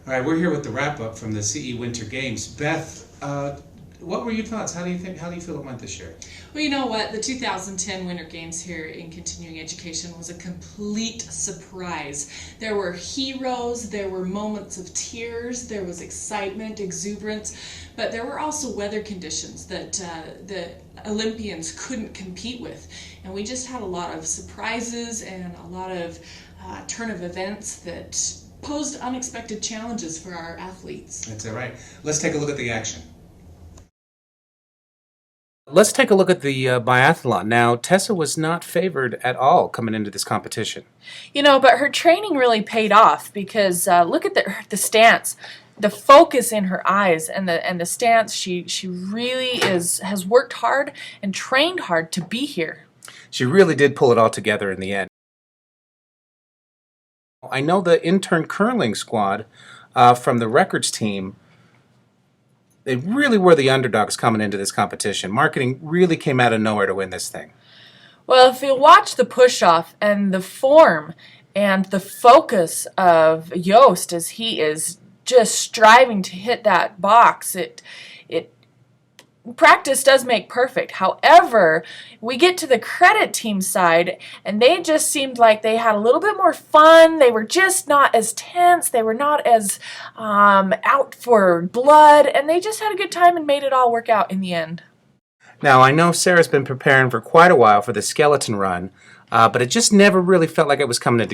All right, we're here with the wrap-up from the CE Winter Games. Beth, what were your thoughts? How do you feel it went this year? Well, you know what? The 2010 Winter Games here in continuing education was a complete surprise. There were heroes, there were moments of tears, there was excitement, exuberance, but there were also weather conditions that the Olympians couldn't compete with. And we just had a lot of surprises and a lot of turn of events that posed unexpected challenges for our athletes. That's all right. Let's take a look at the action. Let's take a look at the biathlon. Now, Tessa was not favored at all coming into this competition. You know, but her training really paid off because look at the stance, the focus in her eyes, and the stance. She really has worked hard and trained hard to be here. She really did pull it all together in the end. I know the intern curling squad from the records team, they really were the underdogs coming into this competition. Marketing really came out of nowhere to win this thing. Well, if you watch the push-off and the form and the focus of Yost as he is just striving to hit that box, practice does make perfect. However, we get to the credit team side, and they just seemed like they had a little bit more fun. They were just not as tense. They were not as out for blood, and they just had a good time and made it all work out in the end. Now, I know Sarah's been preparing for quite a while for the skeleton run, but it just never really felt like it was coming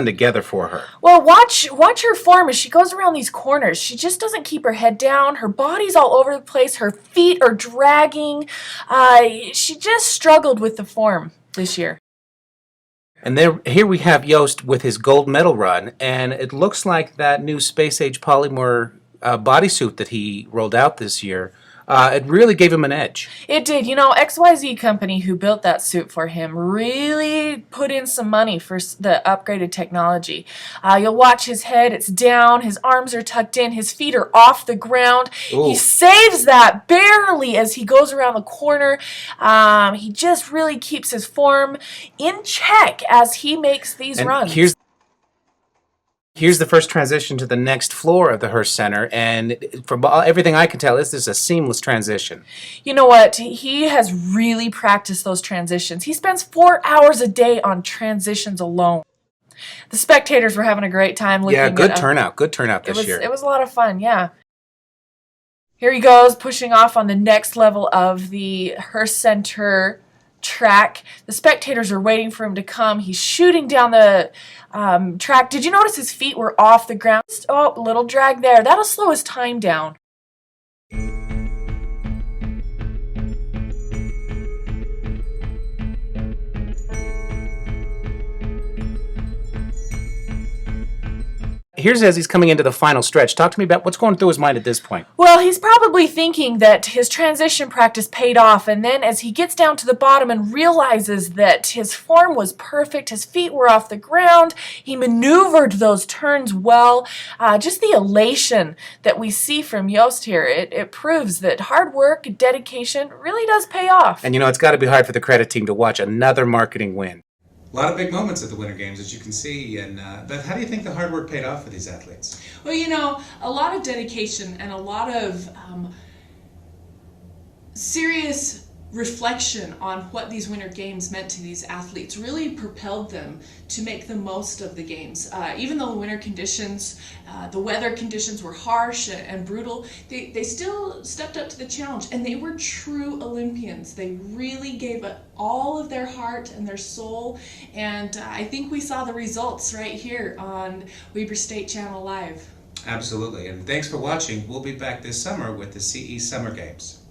together for her. Well, watch her form as she goes around these corners. She just doesn't keep her head down. Her body's all over the place. Her feet are dragging. She just struggled with the form this year. And here we have Yost with his gold medal run, and it looks like that new Space Age polymer bodysuit that he rolled out this year, it really gave him an edge. It did. You know, XYZ company who built that suit for him really put in some money for the upgraded technology. You'll watch his head, it's down, his arms are tucked in, his feet are off the ground. Ooh. He saves that barely as he goes around the corner. He just really keeps his form in check as he makes these runs. Here's the first transition to the next floor of the Hearst Center, and from everything I can tell, this is a seamless transition. You know what? He has really practiced those transitions. He spends 4 hours a day on transitions alone. The spectators were having a great time looking at good turnout this year. It was a lot of fun, yeah. Here he goes, pushing off on the next level of the Hearst Center track. The spectators are waiting for him to come. He's shooting down the track. Did you notice his feet were off the ground? Oh, a little drag there. That'll slow his time down. Here's as he's coming into the final stretch. Talk to me about what's going through his mind at this point. Well, he's probably thinking that his transition practice paid off, and then as he gets down to the bottom and realizes that his form was perfect, his feet were off the ground, he maneuvered those turns well. Just the elation that we see from Yost here, it proves that hard work and dedication really does pay off. And you know, it's got to be hard for the credit team to watch another marketing win. A lot of big moments at the Winter Games, as you can see. And Beth, how do you think the hard work paid off for these athletes? Well, you know, a lot of dedication and a lot of serious reflection on what these Winter Games meant to these athletes really propelled them to make the most of the games. Even though the winter conditions, the weather conditions were harsh and brutal, they still stepped up to the challenge, and they were true Olympians. They really gave it all of their heart and their soul, and I think we saw the results right here on Weber State Channel Live. Absolutely, and thanks for watching. We'll be back this summer with the CE Summer Games.